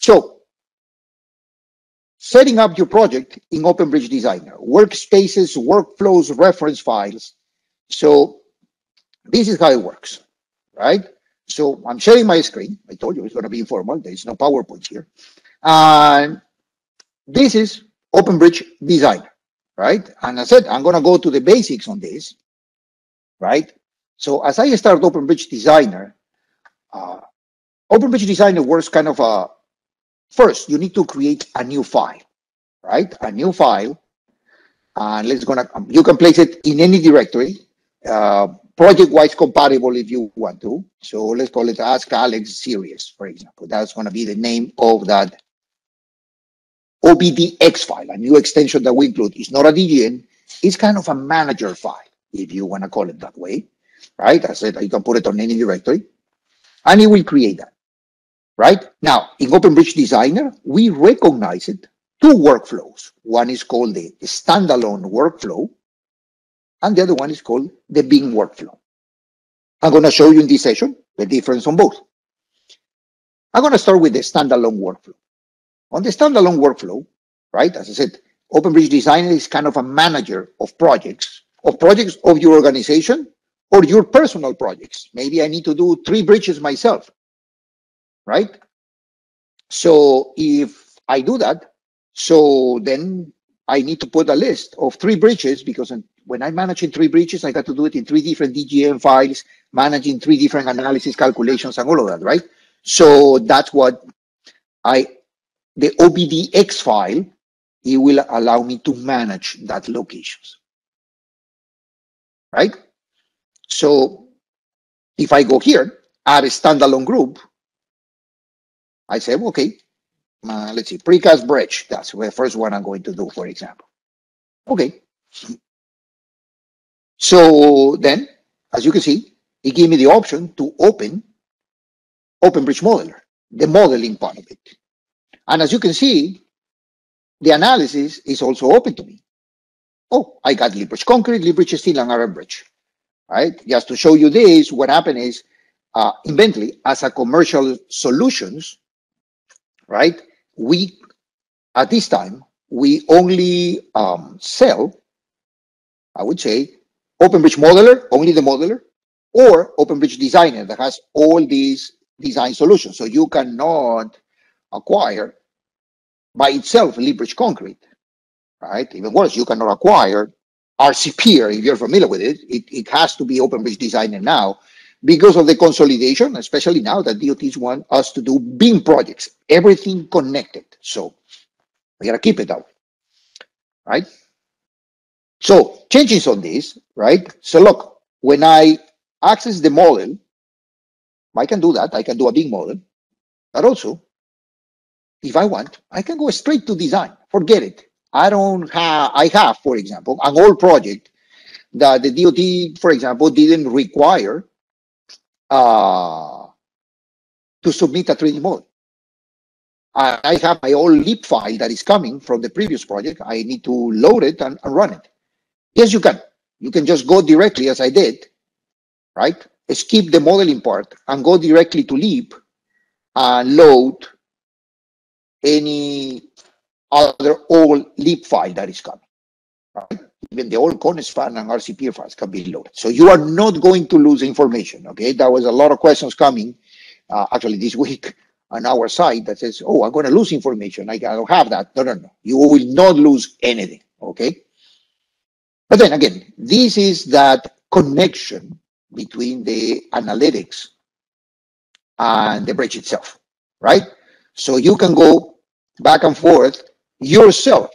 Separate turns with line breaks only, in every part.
So, setting up your project in OpenBridge Designer, workspaces, workflows, reference files. So this is how it works, right? So I'm sharing my screen. I told you it's going to be informal. There's no PowerPoint here. And this is OpenBridge Designer, right? And I said, I'm going to go to the basics on this, right? So as I start OpenBridge Designer, OpenBridge Designer works kind of first, you need to create a new file, right? A new file. And you can place it in any directory, project-wise compatible if you want to. So let's call it Ask Alex Series, for example. That's going to be the name of that OBDX file, a new extension that we include. It's not a DGN, it's kind of a manager file, if you want to call it that way, right? I said you can put it on any directory, and it will create that, right? Now, in OpenBridge Designer, we recognize it two workflows. One is called the standalone workflow, and the other one is called the Bing workflow. I'm going to show you in this session the difference on both. I'm going to start with the standalone workflow. On the standalone workflow, right, as I said, OpenBridge Designer is kind of a manager of projects of your organization or your personal projects. Maybe I need to do 3 bridges myself, right? So if I do that, so then I need to put a list of 3 bridges, because when I manage in 3 bridges, I got to do it in 3 different DGM files, managing 3 different analysis calculations and all of that, right? So that's what the OBDX file, it will allow me to manage that locations, right? So if I go here, add a standalone group, I say, okay, let's see, precast bridge. That's the first one I'm going to do, for example. Okay. So then, as you can see, it gave me the option to open OpenBridge Modeler, the modeling part of it. And as you can see, the analysis is also open to me. Oh, I got Lead Bridge Concrete, Lead Bridge Steel, and RM Bridge, right? Just to show you this, what happened is, eventually, as a commercial solutions, right, we, at this time, we only sell, I would say, OpenBridge Modeler, only the modeler, or OpenBridge Designer that has all these design solutions. So you cannot acquire by itself Lead Bridge Concrete, right? Even worse, you cannot acquire RCP, if you're familiar with it. It has to be OpenBridge Designer now because of the consolidation, especially now that DOTs want us to do BIM projects, everything connected. So we gotta keep it that way, right? So changes on this, right? So look, when I access the model, I can do that. I can do a big model, but also, if I want, I can go straight to design. Forget it. I have, for example, an old project that the DOT, for example, didn't require to submit a 3D model. I have my old LEAP file that is coming from the previous project. I need to load it and run it. Yes, you can. You can just go directly, as I did, right? Skip the modeling part and go directly to LEAP and load any other old LEAP file that is coming, right? Even the old CONESFAN and RCP files can be loaded. So you are not going to lose information, okay? There was a lot of questions coming, actually this week, on our site that says, oh, I'm going to lose information. I don't have that. No. You will not lose anything, okay? But then again, this is that connection between the analytics and the bridge itself, right? So you can go back and forth yourself,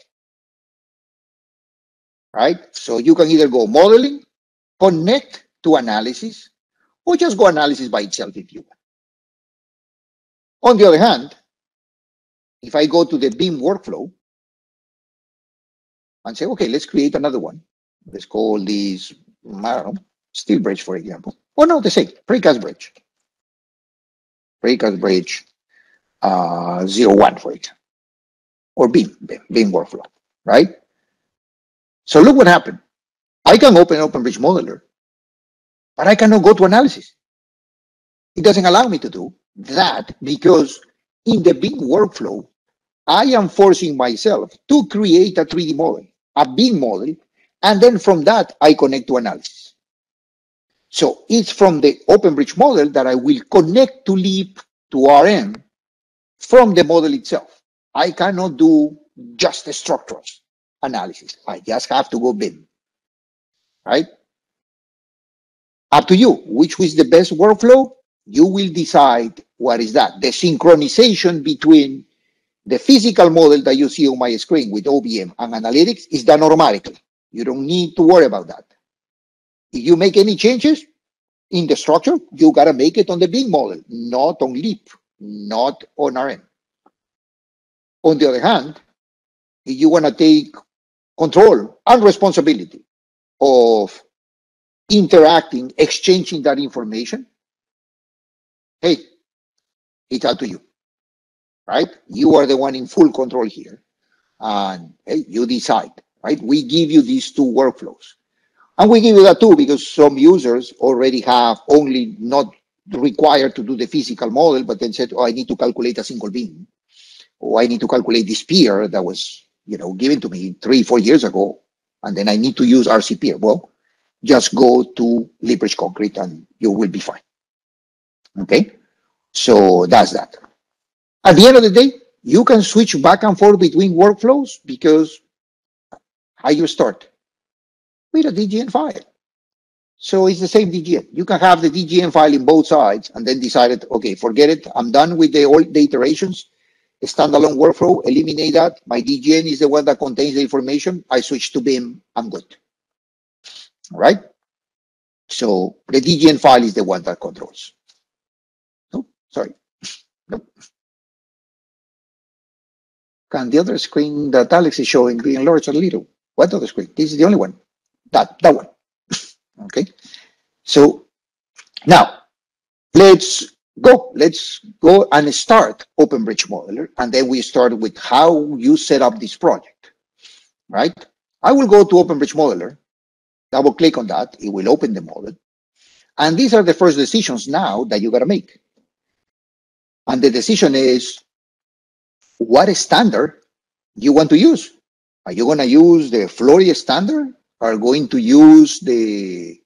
right? So you can either go modeling, connect to analysis, or just go analysis by itself if you want. On the other hand, if I go to the BIM workflow and say, okay, let's create another one. Let's call this, I don't know, steel bridge, for example. Oh, no, the same, precast bridge. Precast bridge 01, for example. Or BIM workflow, right? So look what happened. I can open OpenBridge Modeler, but I cannot go to analysis. It doesn't allow me to do that because in the big workflow, I am forcing myself to create a 3D model, a big model, and then from that, I connect to analysis. So it's from the OpenBridge model that I will connect to Leap, to RM, from the model itself. I cannot do just the structures analysis. I just have to go BIM, right? Up to you. Which is the best workflow? You will decide what is that. The synchronization between the physical model that you see on my screen with OBM and analytics is done automatically. You don't need to worry about that. If you make any changes in the structure, you got to make it on the big model, not on Leap, not on RM. On the other hand, if you want to take control and responsibility of interacting, exchanging that information, hey, it's up to you, right? You are the one in full control here, and hey, you decide, right? We give you these two workflows, and we give you that too because some users already have only not required to do the physical model, but then said, oh, I need to calculate a single beam, or I need to calculate this pier that was, given to me 3-4 years ago, and then I need to use RC pier. Well, just go to Leverage Concrete and you will be fine. Okay, so that's that. At the end of the day, you can switch back and forth between workflows because how you start with a DGN file. So it's the same DGN. You can have the DGN file in both sides and then decide, okay, forget it. I'm done with all the iterations. A standalone workflow, eliminate that. My DGN is the one that contains the information. I switch to BIM. I'm good. All right. So the DGN file is the one that controls. No, sorry. Nope. Can the other screen that Alex is showing be enlarged a little? What other screen? This is the only one. That one. Okay. So now let's go and start OpenBridge Modeler, and then we start with how you set up this project, right? I will go to OpenBridge Modeler, double click on that, it will open the model, and these are the first decisions now that you got to make. And the decision is what standard you want to use. Are you going to use the Florida standard? Are you going to use the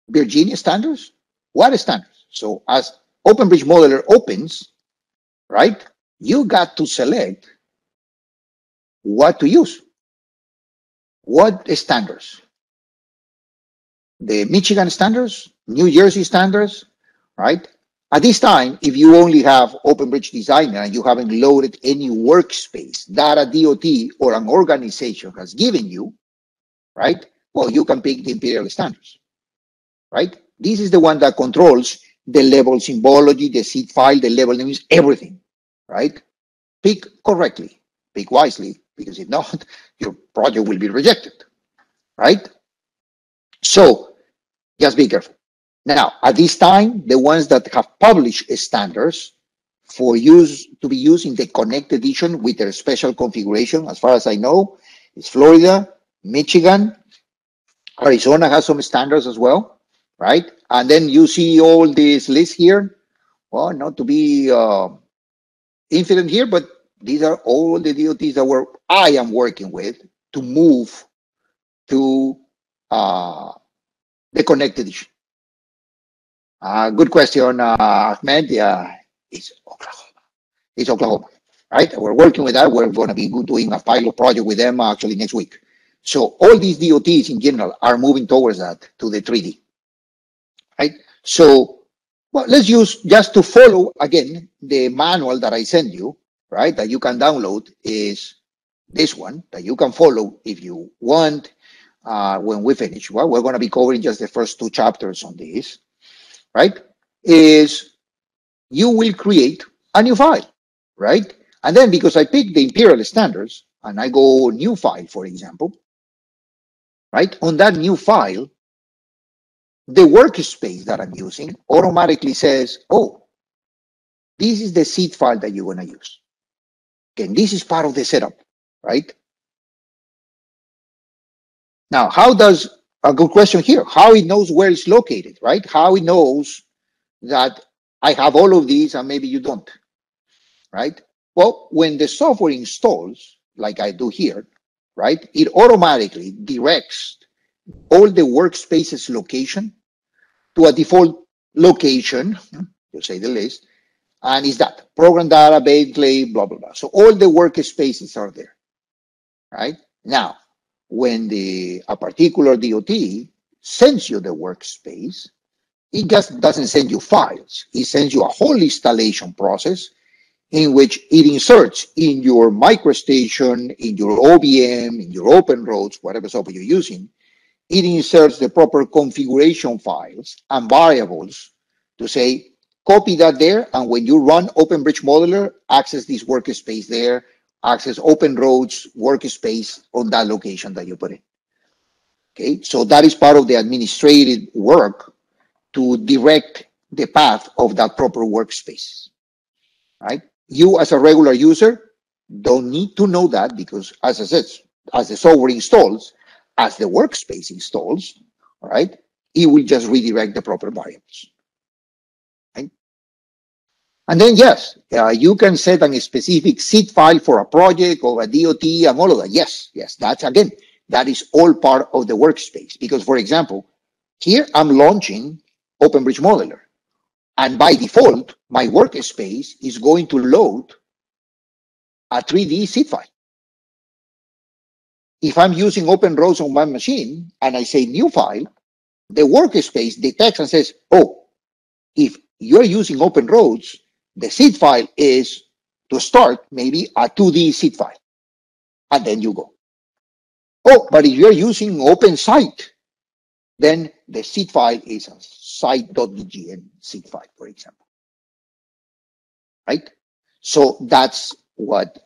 Virginia standards? What standards? So as OpenBridge Modeler opens, right, you got to select what to use. What standards? The Michigan standards, New Jersey standards, right? At this time, if you only have OpenBridge Designer and you haven't loaded any workspace that a DOT or an organization has given you, right? Well, you can pick the Imperial standards, right? This is the one that controls the level symbology, the seed file, the level names, everything, right? Pick correctly, pick wisely, because if not, your project will be rejected, right? So just be careful. Now, at this time, the ones that have published standards for use to be used in the Connect edition with their special configuration, as far as I know, is Florida, Michigan, Arizona has some standards as well, right? And then you see all this list here. Well, not to be infinite here, but these are all the DOTs that I am working with to move to the Connect edition. Good question, Ahmed. It's Oklahoma. It's Oklahoma, right? We're working with that. We're going to be doing a pilot project with them actually next week. So all these DOTs in general are moving towards that, to the 3D, right? So, well, let's use, just to follow, again, the manual that I send you, right, that you can download is this one that you can follow if you want when we finish. Well, we're going to be covering just the first 2 chapters on this, right? Is you will create a new file, right? And then because I picked the Imperial standards and I go new file, for example, right? On that new file, the workspace that I'm using automatically says, oh, this is the seed file that you're going to use. Again, this is part of the setup, right? Now, how does, a good question here, how it knows where it's located, right? How it knows that I have all of these and maybe you don't, right? Well, when the software installs, like I do here, right, it automatically directs all the workspaces location to a default location, you say the list, and is that program data, Bentley, blah, blah, blah. So all the workspaces are there, right? Now, when a particular DOT sends you the workspace, it just doesn't send you files. It sends you a whole installation process in which it inserts in your MicroStation, in your OBM, in your OpenRoads, whatever software you're using, it inserts the proper configuration files and variables to say, copy that there, and when you run OpenBridge Modeler, access this workspace there, access OpenRoads workspace on that location that you put in. Okay, so that is part of the administrative work to direct the path of that proper workspace, right? You as a regular user don't need to know that because, as I said, as the software installs, as the workspace installs, all right, it will just redirect the proper variables, right? And then, yes, you can set a specific seed file for a project or a DOT and all of that. Yes, yes, that's, again, that is all part of the workspace. Because, for example, here I'm launching OpenBridge Modeler. And by default, my workspace is going to load a 3D seed file. If I'm using OpenRoads on my machine and I say new file, the workspace detects and says, oh, if you're using OpenRoads, the seed file is, to start, maybe a 2D seed file. And then you go. Oh, but if you're using OpenSite, then the seed file is a site.bgn seed file, for example. Right? So that's what's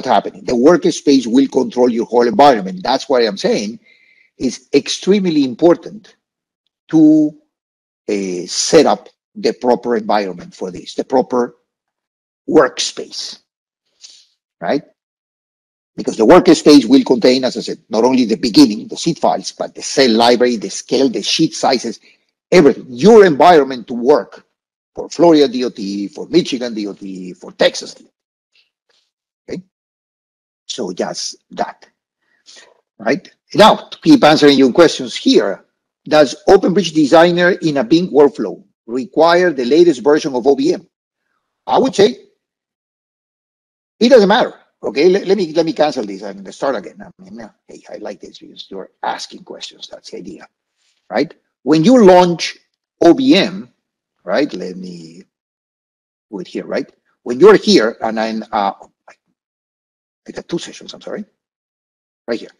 happening. The workspace will control your whole environment. That's why I'm saying it's extremely important to set up the proper environment for this, the proper workspace, right? Because the workspace will contain, as I said, not only the beginning, the seed files, but the cell library, the scale, the sheet sizes, everything. Your environment to work for Florida DOT, for Michigan DOT, for Texas DOT. Okay? So just that, right? Now, to keep answering your questions here, does OpenBridge Designer in a Bing workflow require the latest version of OBM? I would say it doesn't matter. Okay, let me cancel this and start again. I mean, hey, I like this because you're asking questions. That's the idea, right? When you launch OBM, right? Let me do it here, right? When you're here, and I'm, I got two sessions. I'm sorry, right here.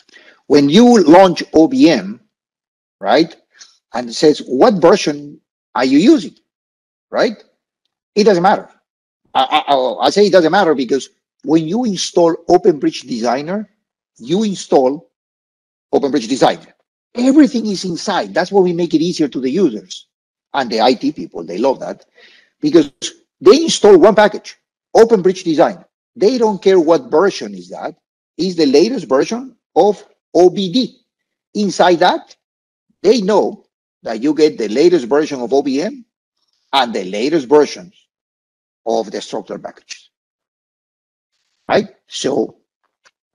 When you launch OBM, right, and it says what version are you using, right? It doesn't matter. I say it doesn't matter because when you install OpenBridge Designer, you install OpenBridge Designer. Everything is inside. That's why we make it easier to the users and the IT people. They love that because they install one package, OpenBridge Designer. They don't care what version is that. It's the latest version of OBD. Inside that, they know that you get the latest version of OBM and the latest versions of the structural packages. Right? So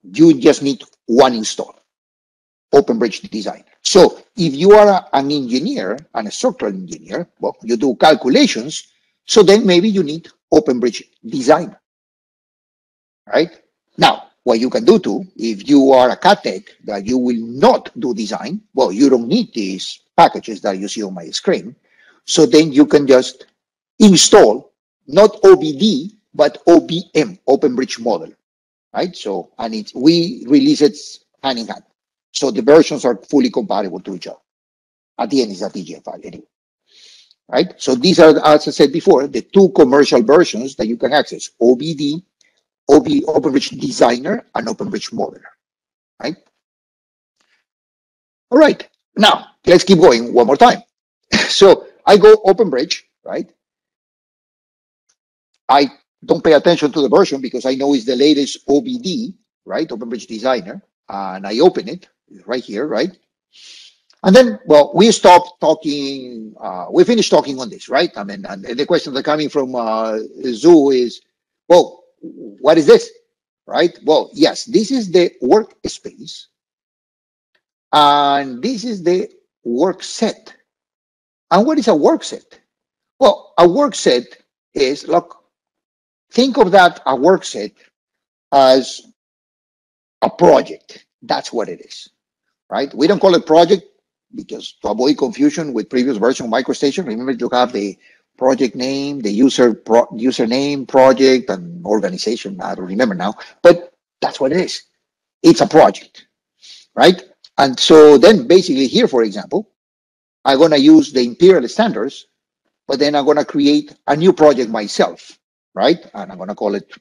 you just need one install, OpenBridge Designer. So if you are an engineer and a structural engineer, well, you do calculations, so then maybe you need OpenBridge Designer. Right? Now, what you can do too, if you are a CAD tech that you will not do design, well, you don't need these packages that you see on my screen. So then you can just install not OBD, but OBM, OpenBridge Modeler, right? So, and we release it hand in hand. So the versions are fully compatible to each other. At the end, it's a TGF file anyway, right? So these are, as I said before, the two commercial versions that you can access, OBD, OpenBridge Designer, and OpenBridge Modeler, right? All right, now let's keep going one more time. So I go OpenBridge, right? I don't pay attention to the version because I know it's the latest OBD, right? OpenBridge Designer. And I open it right here, right? And then, well, we stopped talking, we finished talking on this, right? I mean, and the question that coming from Zoo is, well, what is this, right? Well, yes, this is the workspace, and this is the work set. And what is a work set? Well, a work set is, look, think of that, a work set, as a project. That's what it is, right? We don't call it project because to avoid confusion with previous version of MicroStation, remember you have the project name, the username, project, and organization. I don't remember now, but that's what it is. It's a project, right? And so then basically here, for example, I'm going to use the imperial standards, but then I'm going to create a new project myself, right? And I'm going to call it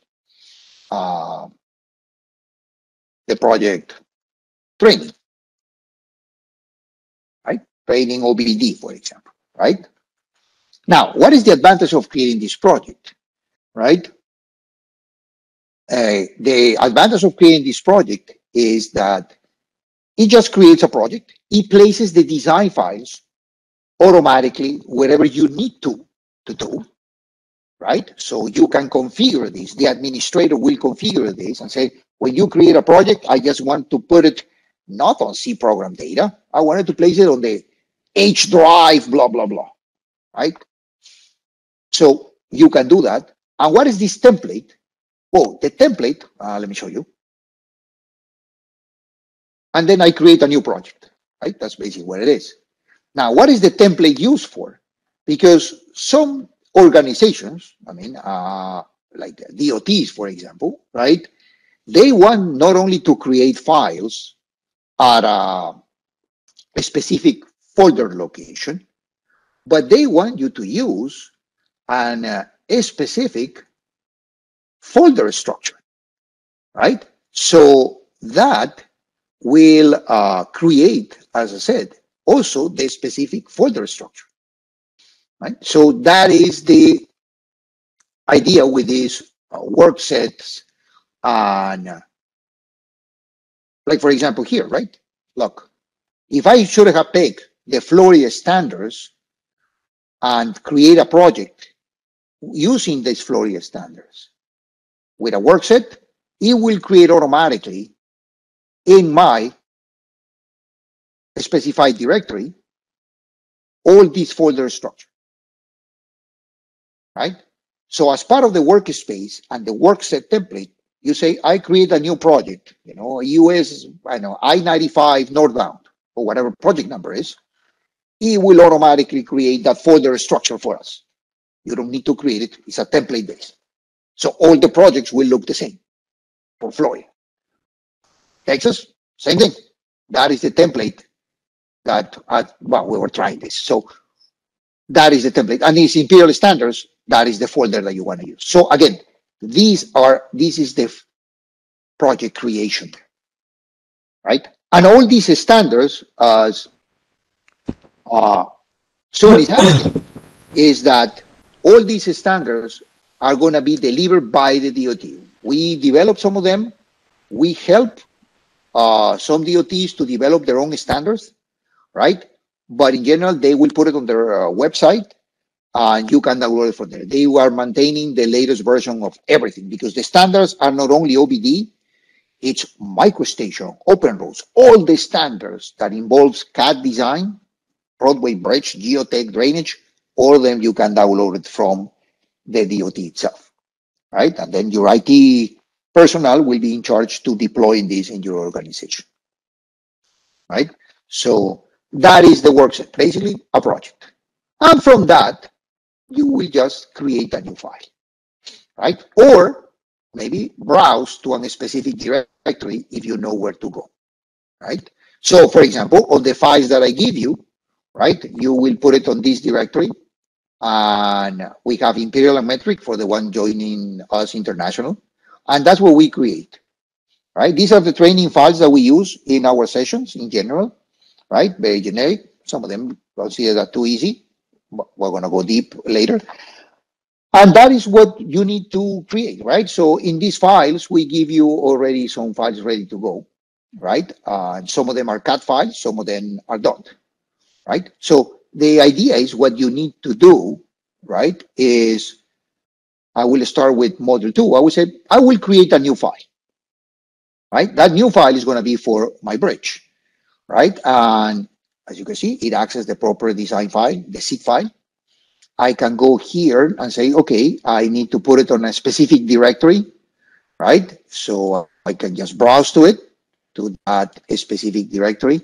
the project training, right? Training OBD, for example, right? Now, what is the advantage of creating this project, right? The advantage of creating this project is that it just creates a project. It places the design files automatically wherever you need to do, right? So you can configure this. The administrator will configure this and say, when you create a project, I just want to put it not on C program data. I wanted to place it on the H drive, blah, blah, blah, right? So you can do that. And what is this template? Oh, the template, let me show you. And then I create a new project, right? That's basically what it is. Now, what is the template used for? Because some organizations, I mean, like DOTs, for example, right? They want not only to create files at a specific folder location, but they want you to use a specific folder structure, right? So that will create, as I said, also the specific folder structure, right? So that is the idea with these work sets. And like, for example, here, right? Look, if I should have picked the Florida standards and create a project using these Florida standards with a work set, it will create automatically in my specified directory all these folder structure, right? So as part of the workspace and the work set template, you say, I create a new project, you know, US, I know, I-95 northbound, or whatever project number is, it will automatically create that folder structure for us. You don't need to create it. It's a template based. So all the projects will look the same for Florida. Texas, same thing. That is the template that, well, we were trying this. So that is the template. And these imperial standards, that is the folder that you want to use. So again, this is the project creation, right? And all these standards, as soon as happening, is that all these standards are going to be delivered by the DOT. We develop some of them. We help some DOTs to develop their own standards, right? But in general, they will put it on their website, and you can download it from there. They are maintaining the latest version of everything because the standards are not only OBD, it's MicroStation, OpenRoads, all the standards that involves CAD design, roadway bridge, geotech, drainage, all of them you can download it from the DOT itself, right? And then your IT personnel will be in charge to deploying this in your organization, right? So that is the work set, basically a project. And from that, you will just create a new file, right? Or maybe browse to a specific directory if you know where to go, right? So for example, on the files that I give you, right, you will put it on this directory. And we have Imperial and Metric for the one joining us international. And that's what we create, right? These are the training files that we use in our sessions in general, right? Very generic. Some of them consider that too easy. We're going to go deep later. And that is what you need to create, right? So in these files, we give you already some files ready to go, right? And some of them are CAD files, some of them are not. right? So the idea is what you need to do, right, is I will start with module 2. I will say, I will create a new file, right? That new file is going to be for my bridge, right? And as you can see, it accesses the proper design file, the seed file. I can go here and say, okay, I need to put it on a specific directory, right? So I can just browse to it, to that specific directory.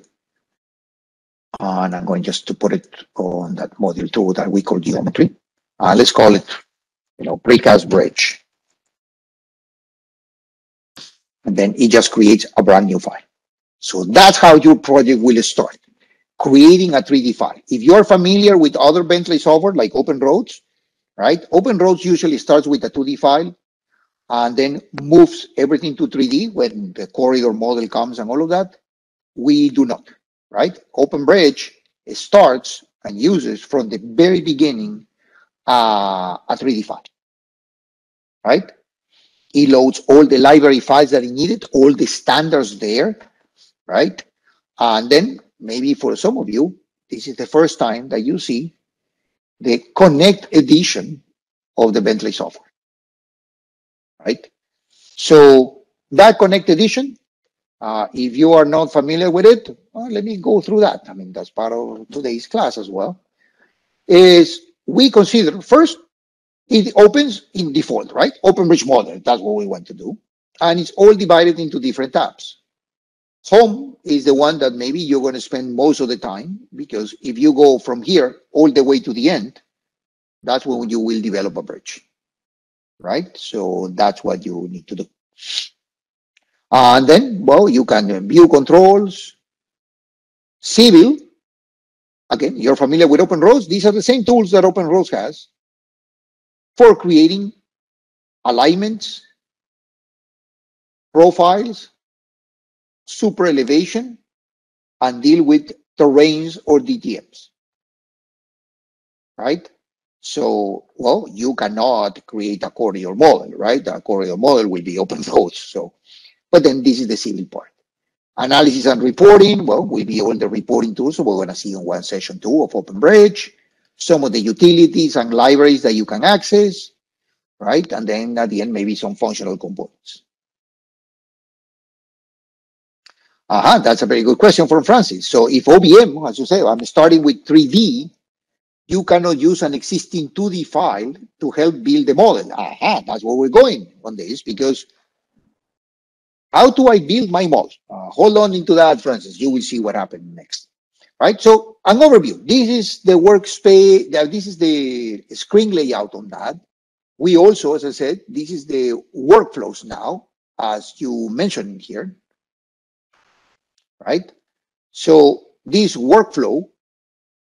And I'm going just to put it on that module 2 that we call geometry. Let's call it, precast bridge. And then it just creates a brand new file. So that's how your project will start, creating a 3D file. If you're familiar with other Bentley software like OpenRoads, right? OpenRoads usually starts with a 2D file and then moves everything to 3D when the corridor model comes and all of that. We do not, right? OpenBridge starts and uses from the very beginning a 3D file, right? It loads all the library files that it needed, all the standards there, right? And then maybe for some of you, this is the first time that you see the Connect edition of the Bentley software, right? So that Connect edition, if you are not familiar with it, let me go through that. I mean, that's part of today's class as well. Is we consider first, it opens in default, right? OpenBridge Modeler, that's what we want to do. And it's all divided into different tabs. Home is the one that maybe you're going to spend most of the time, because if you go from here all the way to the end, that's when you will develop a bridge, right? So that's what you need to do. And then, well, you can view controls, civil. Again, you're familiar with OpenRoads. These are the same tools that OpenRoads has for creating alignments, profiles, super elevation, and deal with terrains or DTMs, right? So, well, you cannot create a corridor model, right? A corridor model will be OpenRoads. So, but then this is the civil part. Analysis and reporting, well, will be all the reporting tools. So we're going to see in one session 2 of OpenBridge, some of the utilities and libraries that you can access, right? And then at the end, maybe some functional components. That's a very good question from Francis. So if OBM, as you say, I'm starting with 3D, you cannot use an existing 2D file to help build the model. That's where we're going on this, because how do I build my model? Hold on into that, Francis. You will see what happened next. Right? So an overview. This is the workspace. This is the screen layout on that. We also, as I said, this is the workflows now, as you mentioned here. Right? So this workflow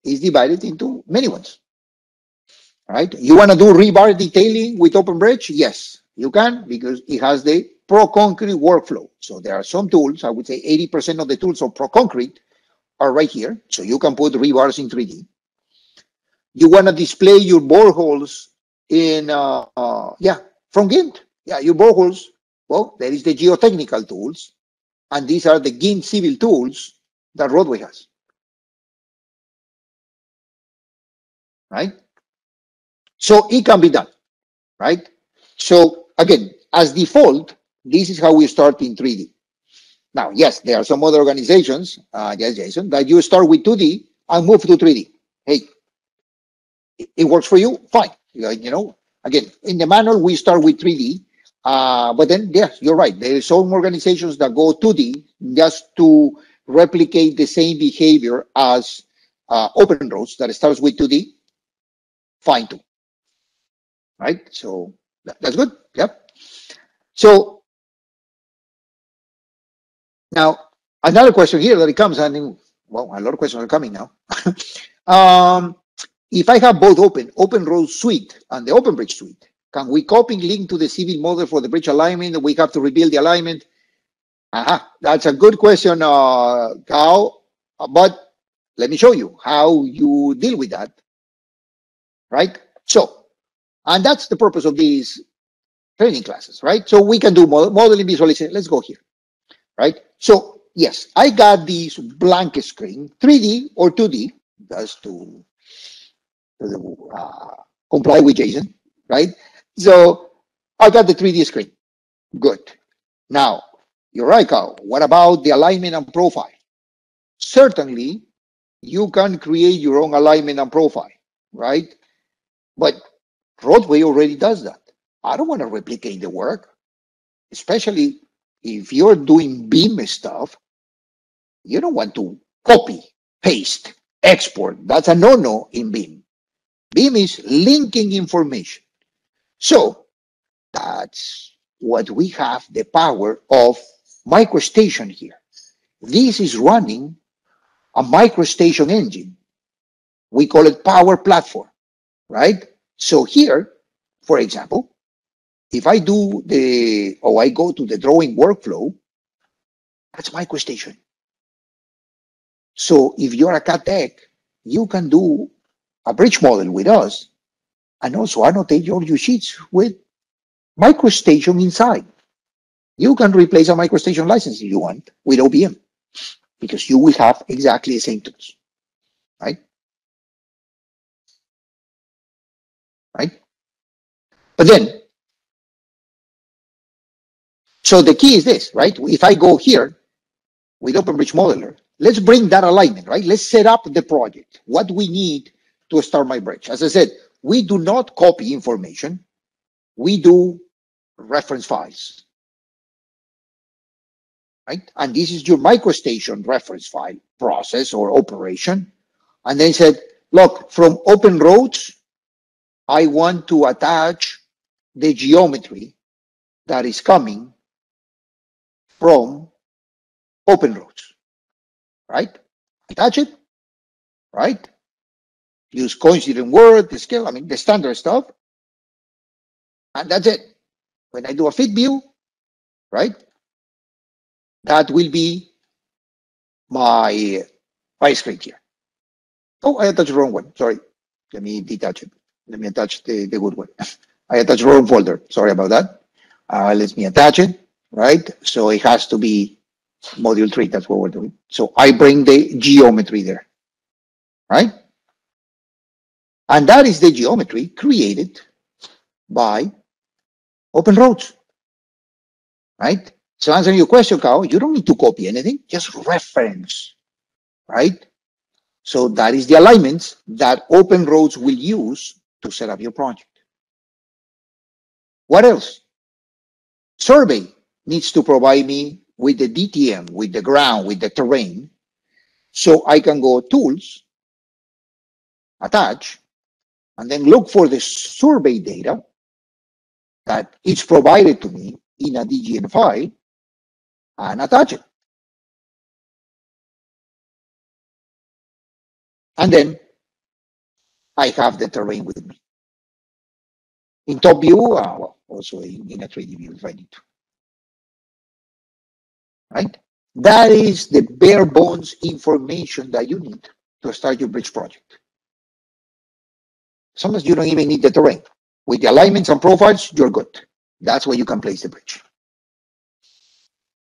is divided into many ones. Right? You want to do rebar detailing with OpenBridge? Yes, you can, because it has the ProConcrete workflow. So there are some tools, I would say 80% of the tools of ProConcrete are right here. So you can put rebars in 3D. You want to display your boreholes in, from GINT. Yeah, your boreholes, well, there is the geotechnical tools, and these are the GINT civil tools that Roadway has. Right? So it can be done, right? So again, as default, this is how we start in 3D. Now, yes, there are some other organizations, yes, Jason, that you start with 2D and move to 3D. Hey, it works for you, fine. You know, again, in the manual, we start with 3D, but then, yes, you're right. There are some organizations that go 2D just to replicate the same behavior as OpenRoads that starts with 2D, fine too. Right? So that's good. Yep. So now another question here that it comes, and well, a lot of questions are coming now. If I have both OpenRoads suite and the OpenBridge suite, can we copy and link to the civil model for the bridge alignment? We have to rebuild the alignment. That's a good question, Kao. But let me show you how you deal with that. Right? So, and that's the purpose of these training classes, right? So we can do modeling visualization. Let's go here, right? So yes, I got this blank screen, 3D or 2D, just to comply with JSON, right? So I got the 3D screen. Good. Now, you're right, Carl. What about the alignment and profile? Certainly, you can create your own alignment and profile, right? But Roadway already does that. I don't want to replicate the work, especially if you're doing BIM stuff. You don't want to copy, paste, export. That's a no-no in BIM. BIM is linking information. So that's what we have the power of MicroStation here. This is running a MicroStation engine. We call it Power Platform, right? So here, for example, if I do I go to the drawing workflow, that's MicroStation. So if you're a CAD tech, you can do a bridge model with us and also annotate all your sheets with MicroStation inside. You can replace a MicroStation license if you want with OBM because you will have exactly the same tools, right? Right? But then, so the key is this, right? If I go here with OpenBridge Modeler, let's bring that alignment, right? Let's set up the project. What we need to start my bridge. As I said, we do not copy information. We do reference files, right? And this is your MicroStation reference file process or operation. And then said, look, from open roads, I want to attach the geometry that is coming from open roads, right? Attach it, right? Use coincident word, the scale, I mean, the standard stuff. And that's it. When I do a fit view, right? That will be my screen here. Oh, I attached the wrong one. Sorry. Let me detach it. Let me attach the good one. I attached the wrong folder. Sorry about that. Let me attach it, right? So it has to be module 3. That's what we're doing. So I bring the geometry there, right? And that is the geometry created by Open Roads, right? So answering your question, Kao, you don't need to copy anything, just reference, right? So that is the alignments that Open Roads will use to set up your project. What else? Survey needs to provide me with the DTM, with the ground, with the terrain, so I can go tools, attach, and then look for the survey data that is provided to me in a DGN file and attach it. And then I have the terrain with me. In top view, well, also in a 3D view if I need to. Right? That is the bare bones information that you need to start your bridge project. Sometimes you don't even need the terrain. With the alignments and profiles, you're good. That's where you can place the bridge.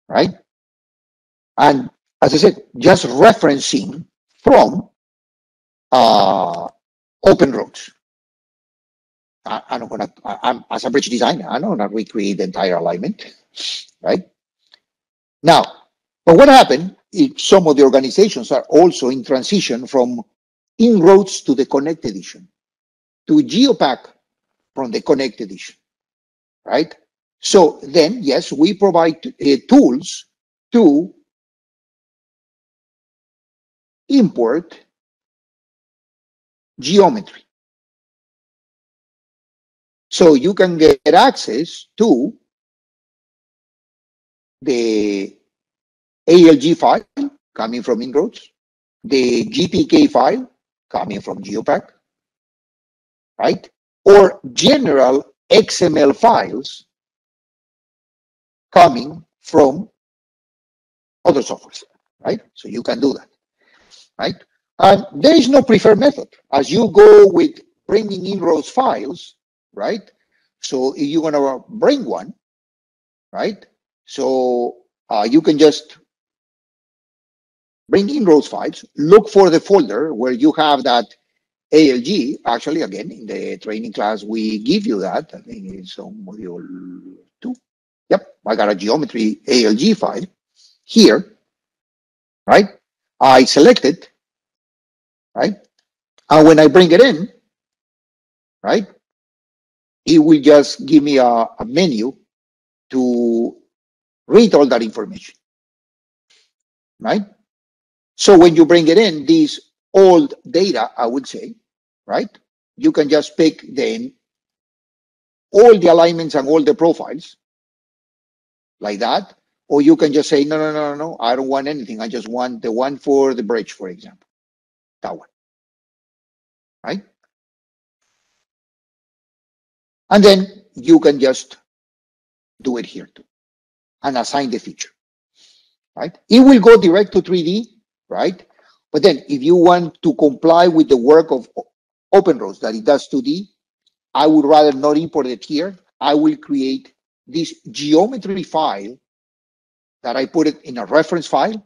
Right? And as I said, just referencing from open roads. I'm as a bridge designer, I'm not gonna recreate the entire alignment, right? Now, but what happened if some of the organizations are also in transition from inroads to the Connect edition, to GeoPack from the Connect edition, right? So then, yes, we provide tools to import geometry. So you can get access to the ALG file coming from inroads, the GPK file coming from GeoPack, right? Or general XML files coming from other softwares, right? So you can do that, right? And there is no preferred method. As you go with bringing inroads files, right? So if you're gonna bring one, right? So you can just bring inroads files, look for the folder where you have that ALG. Actually, again, in the training class, we give you that. I think it's on module 2. Yep, I got a geometry ALG file here, right? I select it, right? And when I bring it in, right, it will just give me a menu to read all that information, right? So when you bring it in, these old data, I would say, right, you can just pick then all the alignments and all the profiles like that, or you can just say, no, no, no, no, I don't want anything. I just want the one for the bridge, for example, that one, right? And then you can just do it here too and assign the feature, right? It will go direct to 3D, right? But then if you want to comply with the work of OpenRoads that it does 2D, I would rather not import it here. I will create this geometry file that I put it in a reference file.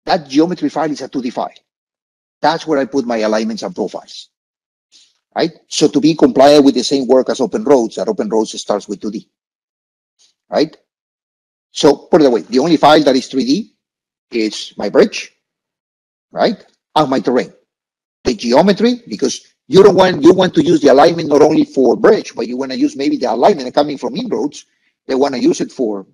That geometry file is a 2D file. That's where I put my alignments and profiles, right? So to be compliant with the same work as OpenRoads, that OpenRoads starts with 2D, right? So put it away. The only file that is 3D is my bridge, right? And my terrain. The geometry, because you want to use the alignment not only for bridge, but you want to use maybe the alignment coming from inroads. They want to use it for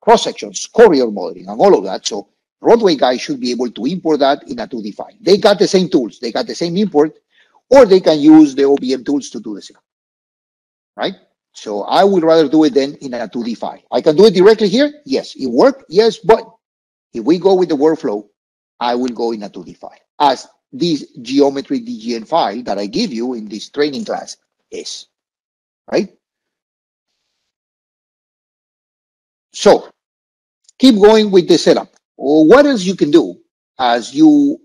cross sections, corridor modeling, and all of that. So roadway guys should be able to import that in a 2D file. They got the same tools, they got the same import, or they can use the OBM tools to do the same, right? So I would rather do it then in a 2D file. I can do it directly here. Yes, it worked. Yes, but if we go with the workflow, I will go in a 2D file, as this geometry DGN file that I give you in this training class is, right? So keep going with the setup. What else you can do as you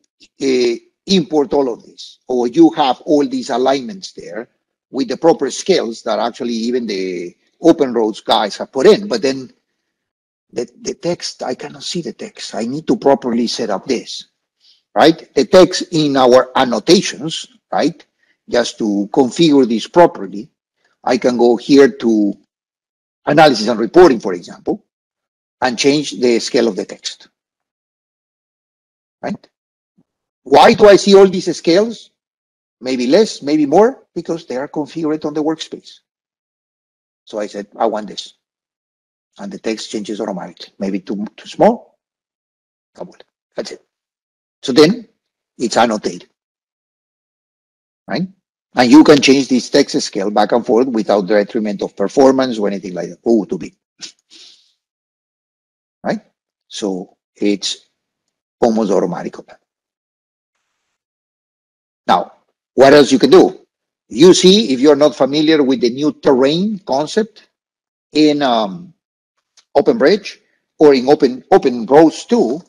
import all of this, or you have all these alignments there with the proper scales that actually even the OpenRoads guys have put in, but then the text, I cannot see the text. I need to properly set up this, right? The text in our annotations, right? Just to configure this properly, I can go here to analysis and reporting, for example, and change the scale of the text, right? Why do I see all these scales? Maybe less, maybe more, because they are configured on the workspace. So I said, I want this. And the text changes automatically. Maybe too small. That's it. So then it's annotated, right? And you can change this text scale back and forth without the detriment of performance or anything like that. Oh, too big, right? So it's almost automatic. Now, what else you can do? You see, if you're not familiar with the new terrain concept in OpenBridge or in OpenRoads 2,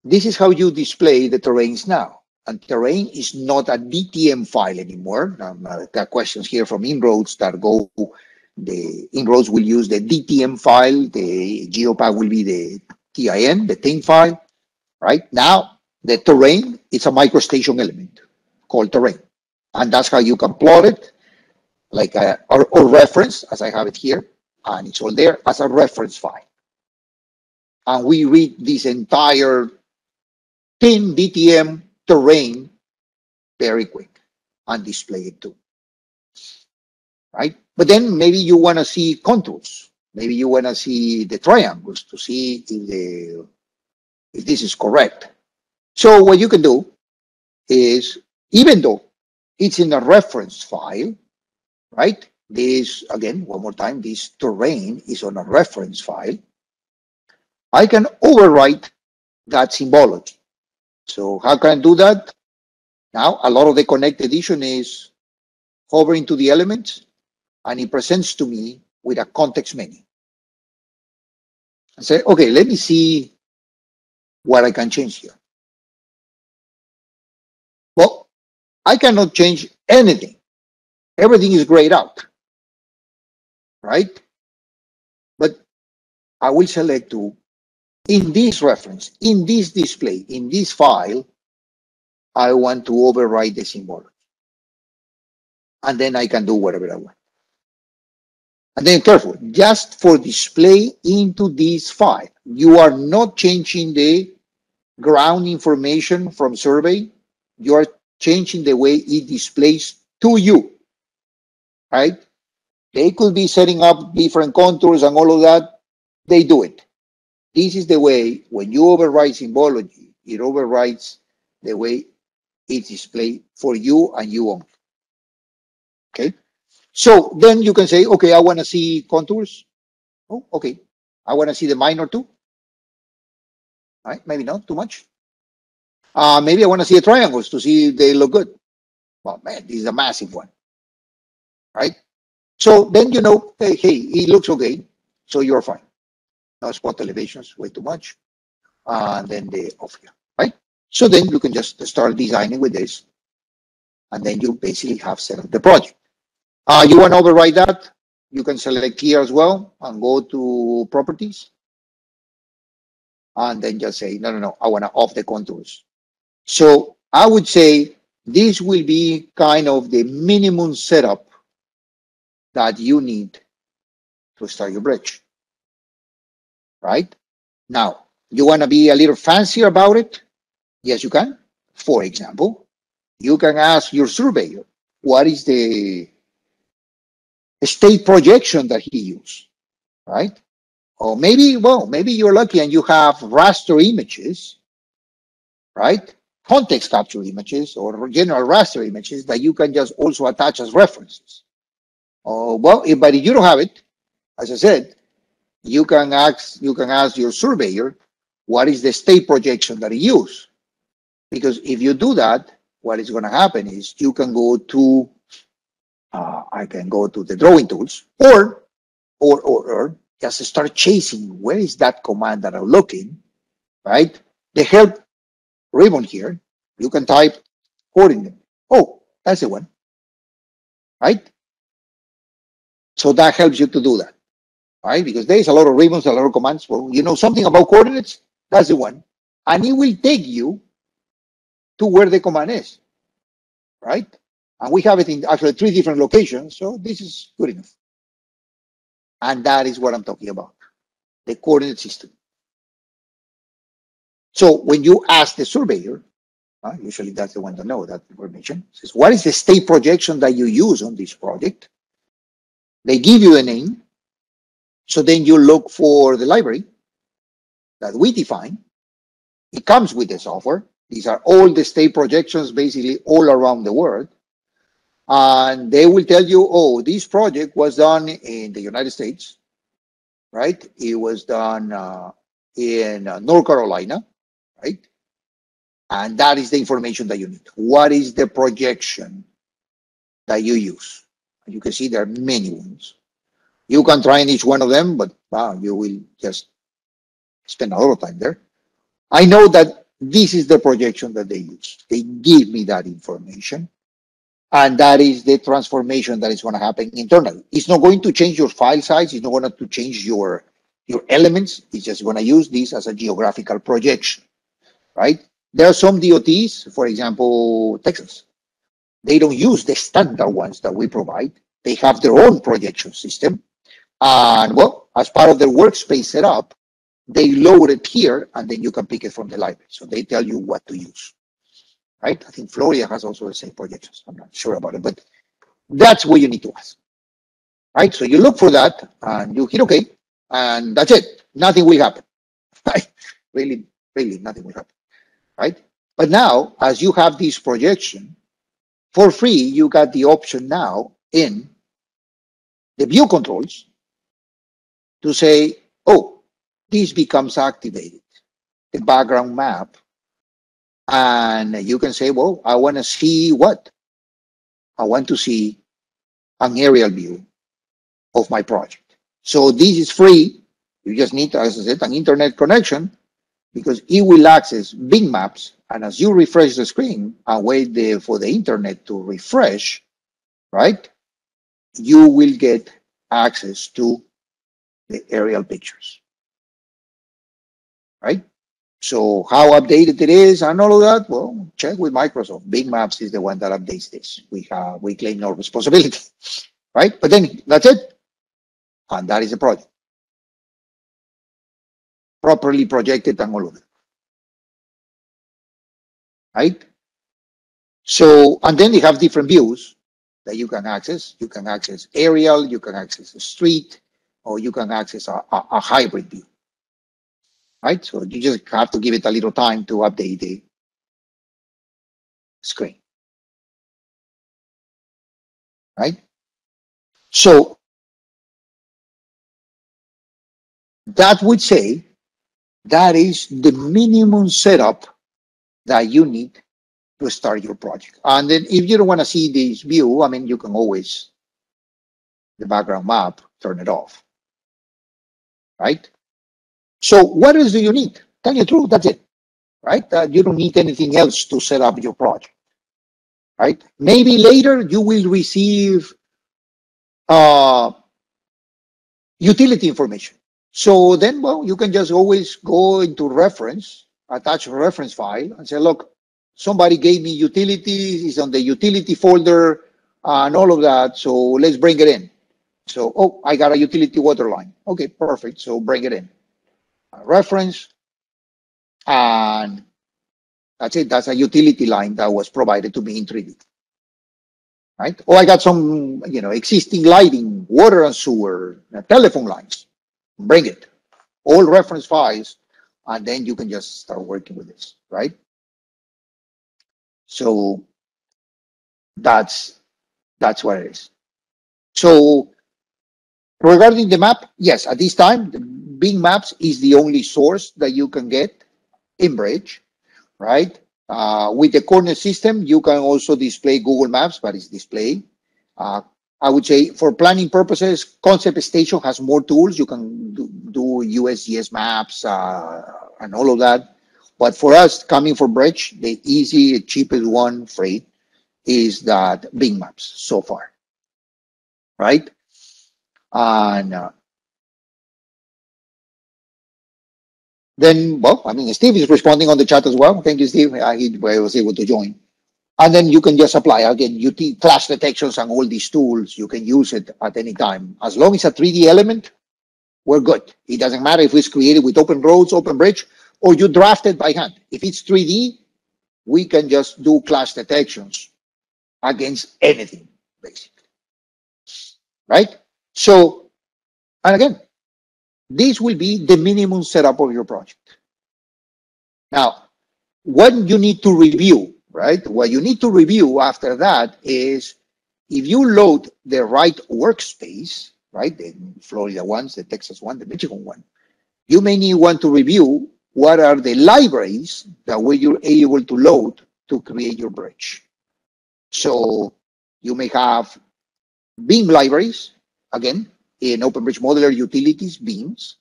this is how you display the terrains now. And terrain is not a DTM file anymore. I got questions here from inroads that go, the inroads will use the DTM file, the geopath will be the TIN, the TIN file, right? Now, the terrain, it's a microstation element called terrain. And that's how you can plot it, like or reference, as I have it here, and it's all there as a reference file. And we read this entire TIN, DTM, terrain very quick and display it too, right? But then maybe you want to see contours. Maybe you want to see the triangles to see if this is correct. So what you can do is, even though it's in a reference file, right? This, again, one more time, this terrain is on a reference file. I can overwrite that symbology. So how can I do that? Now, a lot of the Connect edition is hovering to the elements, and it presents to me with a context menu. I say, okay, let me see what I can change here. Well, I cannot change anything. Everything is grayed out, right? But I will select to in this reference, in this display, in this file, I want to override the symbol. And then I can do whatever I want. And then careful, just for display into this file. You are not changing the ground information from survey. You are changing the way it displays to you, right? They could be setting up different contours and all of that. They do it. This is the way, when you override Symbology, it overrides the way it's displayed for you and you only. Okay? So then you can say, okay, I want to see contours. Oh, okay. I want to see the minor too. Right? Maybe not too much. Maybe I want to see the triangles to see if they look good. Well, man, this is a massive one. Right? So then you know, hey, it looks okay. So you're fine. No spot elevations, way too much. And then the off here. Right? So then you can just start designing with this. And then you basically have set up the project. You want to override that? You can select here as well and go to properties. And then just say, no, I want to off the contours. So I would say this will be kind of the minimum setup that you need to start your bridge. Right? Now, you want to be a little fancier about it? Yes, you can. For example, you can ask your surveyor, what is the state projection that he used, right? Or maybe, well, maybe you're lucky and you have raster images, right? Context capture images or general raster images that you can just also attach as references. Well, but if you don't have it, as I said, you can ask your surveyor what is the state projection that he used. Because if you do that, what is going to happen is you can go to I can go to the drawing tools or just start chasing where is that command that I'm looking, right? The help ribbon here, you can type coordinate. Oh, that's the one, right? So that helps you to do that, right? Because there's a lot of ribbons, a lot of commands. Well, you know something about coordinates, that's the one. And it will take you to where the command is, right? And we have it in actually 3 different locations, so this is good enough. And that is what I'm talking about, the coordinate system. So when you ask the surveyor, usually that's the one to know that information, says, what is the state projection that you use on this project? They give you a name. So then you look for the library that we define. It comes with the software. These are all the state projections, basically all around the world. And they will tell you, oh, this project was done in the United States, right? It was done in North Carolina, right? And that is the information that you need. What is the projection that you use? You can see there are many ones. You can try in each one of them, but you will just spend a lot of time there. I know that this is the projection that they use. They give me that information. And that is the transformation that is going to happen internally. It's not going to change your file size. It's not going to change your elements. It's just going to use this as a geographical projection, right? There are some DOTs, for example, Texas. They don't use the standard ones that we provide. They have their own projection system. And well, as part of their workspace setup, they load it here and then you can pick it from the library. So they tell you what to use, right? I think Florida has also the same projections. I'm not sure about it, but that's what you need to ask, right? So you look for that and you hit OK, and that's it. Nothing will happen, right? Really, nothing will happen, right? But now, as you have this projection, for free, you got the option now in the view controls to say, oh, this becomes activated, the background map. And you can say, well, I want to see what? I want to see an aerial view of my project. So this is free. You just need, as I said, an internet connection because it will access big maps. And as you refresh the screen and wait for the internet to refresh, right, you will get access to the aerial pictures. right? So how updated it is and all of that, well, check with Microsoft. Bing Maps is the one that updates this. We claim no responsibility, right? But then that's it. And that is the project. Properly projected and all of it, right? So, and then they have different views that you can access. You can access aerial, you can access a street, or you can access a hybrid view, right? So you just have to give it a little time to update the screen, right? So that would say that is the minimum setup that you need to start your project. And then if you don't want to see this view, I mean, you can always, the background map, turn it off, right? So what else do you need? Tell you the truth, that's it, right? You don't need anything else to set up your project, right? Maybe later you will receive utility information. So then, well, you can just always go into reference, attach a reference file and say, look, somebody gave me utilities, it's on the utility folder and all of that. So let's bring it in. So, oh, I got a utility water line. Okay, perfect. So bring it in. Reference, and that's it. That's a utility line that was provided to me in 3D. Right? Or I got some, existing lighting, water and sewer, telephone lines. Bring it. All reference files, and then you can just start working with this, right? So that's what it is. So regarding the map, yes, at this time, the Bing Maps is the only source that you can get in Bridge, right? With the coordinate system, you can also display Google Maps, but it's display. I would say for planning purposes, Concept Station has more tools. You can do USGS maps and all of that. But for us, coming from Bridge, the easy, cheapest one, free, is that Bing Maps so far, right? And then, well, I mean, Steve is responding on the chat as well. Thank you, Steve. He was able to join. And then you can just apply, again, clash detections and all these tools. You can use it at any time. As long as it's a 3D element, we're good. It doesn't matter if it's created with Open Roads, OpenBridge, or you draft it by hand. If it's 3D, we can just do clash detections against anything, basically. Right? So, and again, this will be the minimum setup of your project. Now, what you need to review, right? What you need to review after that is if you load the right workspace, right? The Florida ones, the Texas one, the Michigan one, you may want to review what are the libraries that you're able to load to create your bridge. So you may have Beam libraries, again, in OpenBridge Modeler utilities, beams,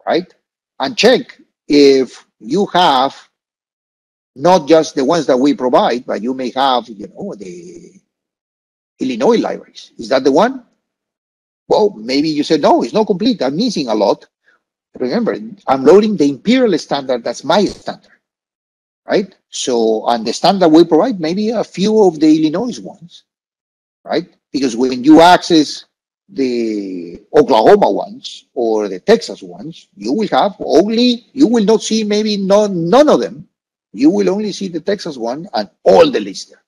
right? And check if you have not just the ones that we provide, but you may have, the Illinois libraries. Is that the one? Well, maybe you said, no, it's not complete. I'm missing a lot. Remember, I'm loading the Imperial standard. That's my standard, right? So on the standard we provide, maybe a few of the Illinois ones, right? Because when you access the Oklahoma ones or the Texas ones, you will not see maybe none of them. You will only see the Texas one and all the list there,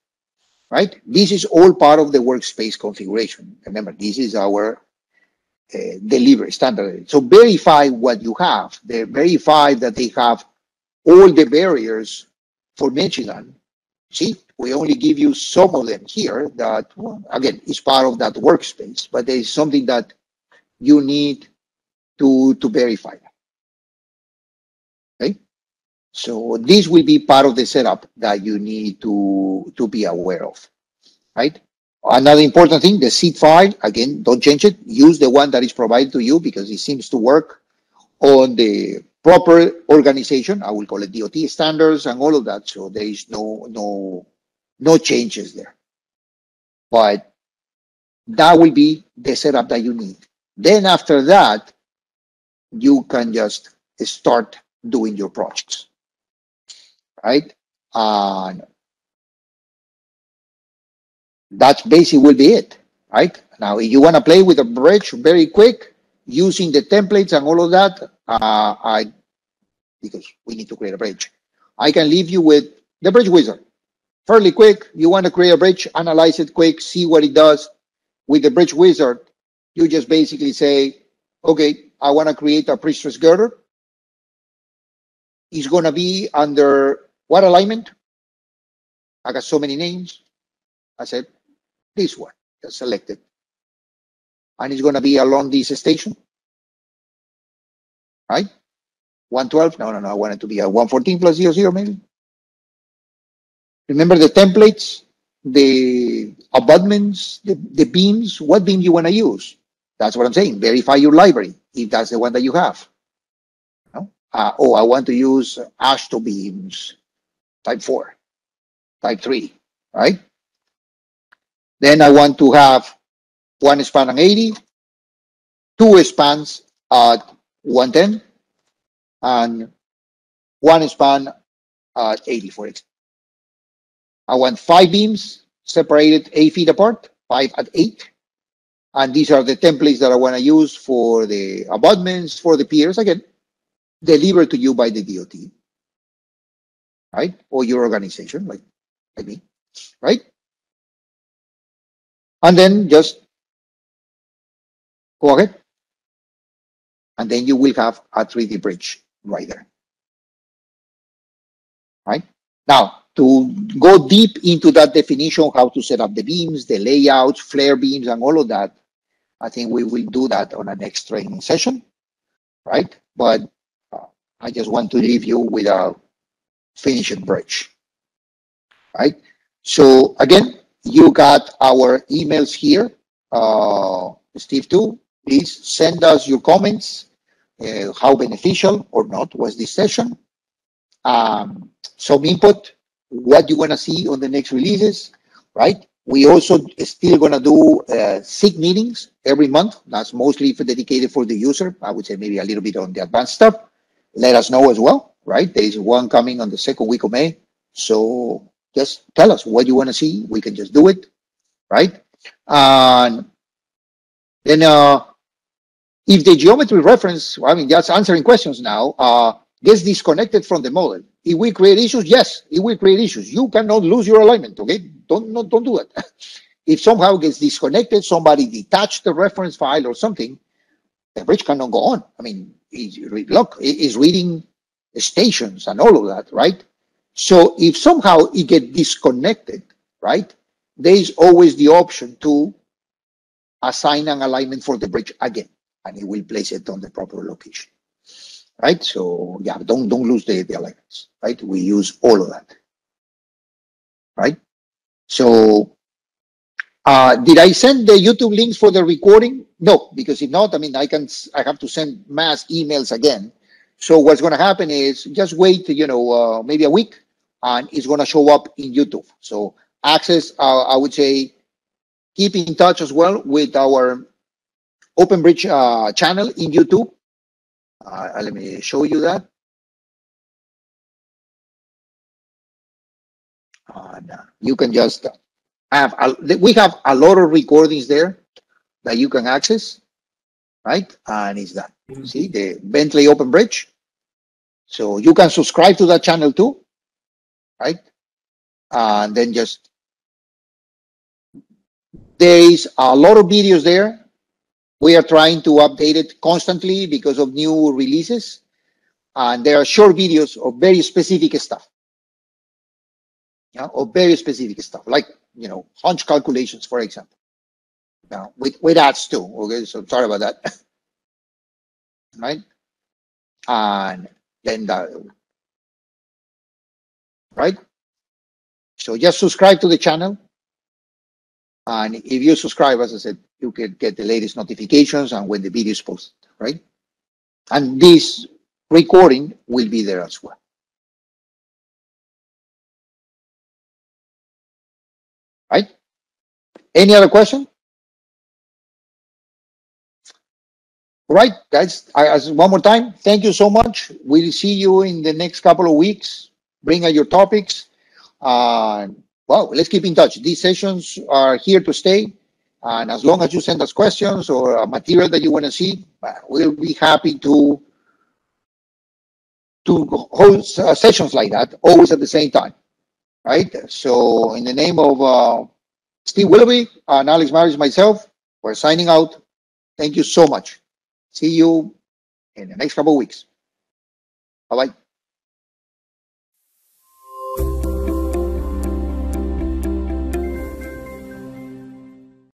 right? This is all part of the workspace configuration. Remember, this is our delivery standard. So verify what you have. They verify that they have all the barriers for Michigan. See, we only give you some of them here that, well, again, is part of that workspace, but there is something that you need to verify. Okay? So this will be part of the setup that you need to be aware of, right? Another important thing, the seed file, again, don't change it. Use the one that is provided to you because it seems to work on the proper organization. I will call it DOT standards and all of that. So there is no changes there. But that will be the setup that you need. Then after that, you can just start doing your projects, right? And that basically will be it, right? Now, if you want to play with a bridge very quick, using the templates and all of that, because we need to create a bridge, I can leave you with the bridge wizard. Fairly quick. You want to create a bridge, analyze it quick, see what it does. With the bridge wizard, you just basically say, okay, I want to create a pre-stress girder. It's going to be under what alignment? I got so many names. I said, this one, just select it. And it's going to be along this station, right? 112, no, I want it to be a 114 plus 00 maybe. Remember the templates, the abutments, the beams, what beam you want to use. That's what I'm saying. Verify your library if that's the one that you have. No? Oh, I want to use ASHTO beams, type 4, type 3, right? Then I want to have one span at 80, two spans at 110, and one span at 80, for example. I want 5 beams separated 8 feet apart, 5 at 8. And these are the templates that I want to use for the abutments, for the piers, again, delivered to you by the DOT, right? Or your organization, like me, right? And then just go ahead. And then you will have a 3D bridge right there, right? Now, to go deep into that definition, how to set up the beams, the layouts, flare beams, and all of that, I think we will do that on our next training session, right? But I just want to leave you with a finished bridge, right? So again, you got our emails here. Steve too, please send us your comments, how beneficial or not was this session. Some input, what you want to see on the next releases, right? We also still going to do SIG meetings every month. That's mostly dedicated for the user. I would say maybe a little bit on the advanced stuff. Let us know as well, right? There is one coming on the second week of May. So just tell us what you want to see. We can just do it, right? And then if the geometry reference, I mean, that's answering questions now, gets disconnected from the model, it will create issues. Yes, it will create issues. You cannot lose your alignment, okay? Don't do it. If somehow gets disconnected, somebody detached the reference file or something, the bridge cannot go on. I mean, look, it's reading stations and all of that, right? So if somehow it gets disconnected, right, there is always the option to assign an alignment for the bridge again, and it will place it on the proper location, right? So yeah, don't lose the alignments, right? We use all of that, right? So did I send the YouTube links for the recording? No, because if not, I mean, I have to send mass emails again. So what's going to happen is just wait, maybe a week, and it's going to show up in YouTube. So access, I would say, keep in touch as well with our OpenBridge channel in YouTube. Let me show you that. You can just we have a lot of recordings there that you can access, right? And it's that. See the Bentley OpenBridge. So you can subscribe to that channel too, right? And then just there is a lot of videos there. We are trying to update it constantly because of new releases, and there are short videos of very specific stuff. Of very specific stuff, like hunch calculations, for example. Now with ads too. Okay, so sorry about that. Right, and then that, right. So just subscribe to the channel, and if you subscribe, as I said, you can get the latest notifications and when the video is posted, right? And this recording will be there as well. Right? Any other question? All right, guys, one more time, thank you so much. We'll see you in the next couple of weeks. Bring out your topics. Well, let's keep in touch. These sessions are here to stay. And as long as you send us questions or material that you want to see, we'll be happy to host sessions like that, always at the same time, right? So in the name of Steve Willoughby and Alex Maris, myself, we're signing out. Thank you so much. See you in the next couple of weeks. Bye-bye.